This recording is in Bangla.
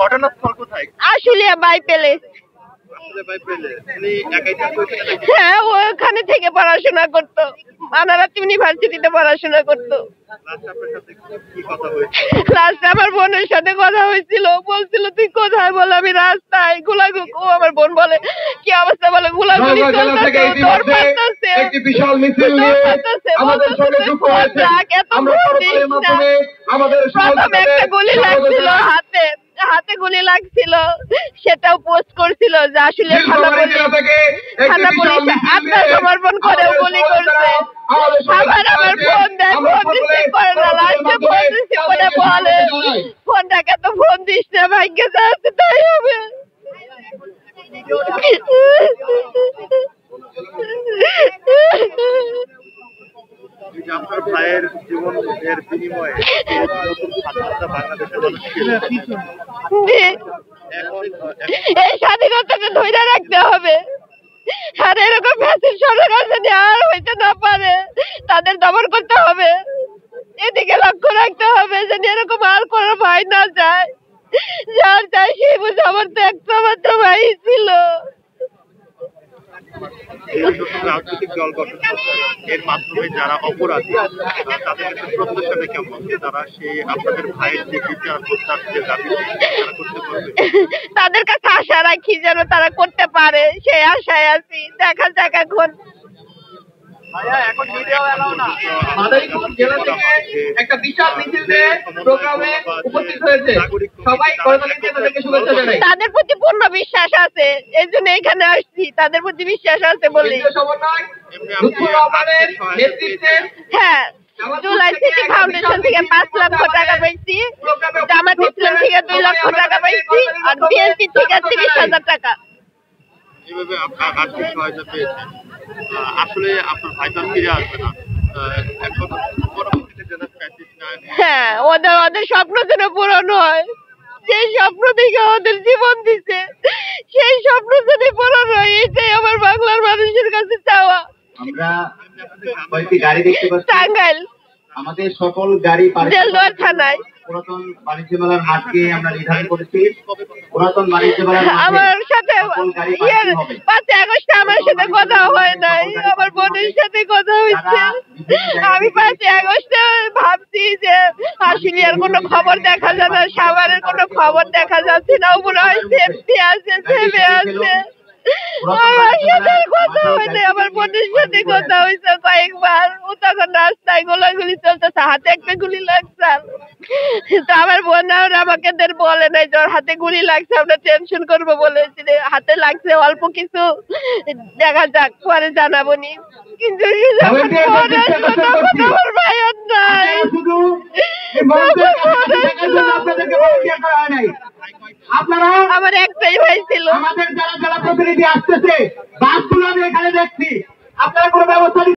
ঘটনাস্থল কোথায়? আশুলিয়া বাইপেলে। হ্যাঁ, ও ওখানে থেকে পড়াশোনা করতো, মানারাত ইউনিভার্সিটিতে পড়াশোনা করতো। লাস্টে আমার বোনের সাথে কথা হয়েছিল, বলছিল তুই কোথায়, বলে আমি রাস্তায়। ও আমার বোন বলে কি অবস্থা, বলে গোলাগুলি চলতেছে, দৌড় মারতেছে, একটি বিশাল মিছিল নিয়ে আমাদের সঙ্গে যুক্ত হয়েছে। আমরা প্রথমে একটা গুলি লাগছিল হাতে গুলি লাগছিল, সেটাও পোস্ট করছিল যে আসলে থানা পুলিশ আত্মসমর্পণ করে গুলি করছে। আবার আমার ফোন দেয়, ফোন রিসিভ করে না, লাস্টে ফোন রিসিভ করে বলে ফোনটাকে তো ফোন দিস না, ভাগ্যে যা আছে তাই হবে। আপনার ভাইয়ের জীবনের বিনিময়ে এই স্বাধীনতাকে ধরে রাখতে হবে, আর এরকম ফ্যাসিস্ট সরকার যদি আর হইতে না পারে তাদের দমন করতে হবে। এদিকে লক্ষ্য রাখতে হবে যেন এরকম আর কোনো ভাই না যায়। যার চাই সেই বুঝে, আমার তো একটা মাত্র ভাই ছিল। রাজনৈতিক দল গঠন এর মাধ্যমে যারা অপরাধী তাদের কাছে প্রত্যাশাটা কেমন, যে তারা সেই আপনাদের ভাইয়ের যে বিচার হত্যার যে দাবি তারা করতে পারবে? তাদের কাছে আশা রাখি যেন তারা করতে পারে, সেই আশায় আছি। দেখা যাক এখন। মাদারীপুর জেলা থেকে একটা বিশাল মিছিল নিয়ে প্রোগ্রামে উপস্থিত হয়েছে। সবাই করতালিতে তাদেরকে শুভেচ্ছা জানাই। তাদের প্রতি পূর্ণ বিশ্বাস আছে, এই জন্য এখানে আসছি। তাদের প্রতি বিশ্বাস আছে বলে। লুৎফর রহমানের নেতৃত্বে হ্যাঁ, জুলাই সিটি ফাউন্ডেশন থেকে 5 লক্ষ টাকা পাইছি, জামাত ইসলাম থেকে 2 লক্ষ টাকা পাইছি, আর বিএনপি থেকে 30,000 টাকা। এভাবে আর্থিক সহায়তা পেয়েছেন। আসলে আপনার ভাই তো ফিরে আসবে না এখন, পরবর্তীতে যারা ফ্যাসিস্ট না। হ্যাঁ, ওদের স্বপ্ন যেন পূরণ হয়, সেই স্বপ্ন থেকে ওদের জীবন দিছে, সেই স্বপ্ন যদি পূরণ হয়, এটাই আমার বাংলার মানুষের কাছে চাওয়া। আমরা কয়েকটি গাড়ি দেখতে পাচ্ছি, টাঙ্গাইল আমাদের সকল গাড়ি জেলদুয়ার থানায়। পুরাতন বাণিজ্য মেলার মাঠকে আমরা নির্ধারণ করেছি। পুরাতন বাণিজ্য মেলার আমার সাথে 5 আগস্ট আমার সাথে কথা হয় নাই, আমার বোনের সাথে কথা হয়েছে। আমি 5 আগস্টে ভাবছি যে আশুলিয়ার কোনো খবর দেখা যায় না, সাভারের কোনো খবর দেখা যাচ্ছে না, মনে হয় সেফটি আছে, সেভে আছে। আমার সাথে কথা হয়নি, আমার বোনের সাথে কথা হয়েছে কয়েকবার। ও তখন রাস্তায় গোলাগুলি চলতেছে, হাতে একটা গুলি লাগছে। তো আমার বোন আমাকে বলে নাই যে ওর হাতে গুলি লাগছে, আমরা টেনশন করবো বলেছিল। হাতে লাগছে অল্প কিছু, দেখা যাক পরে জানাবো নি। কিন্তু আমার ভাই আর নাই। আমার একটাই ভাই ছিল। আমাদের যারা প্রতিনিধি আসতেছে, বাসগুলো আমি এখানে দেখছি, আপনারা কোনো ব্যবস্থা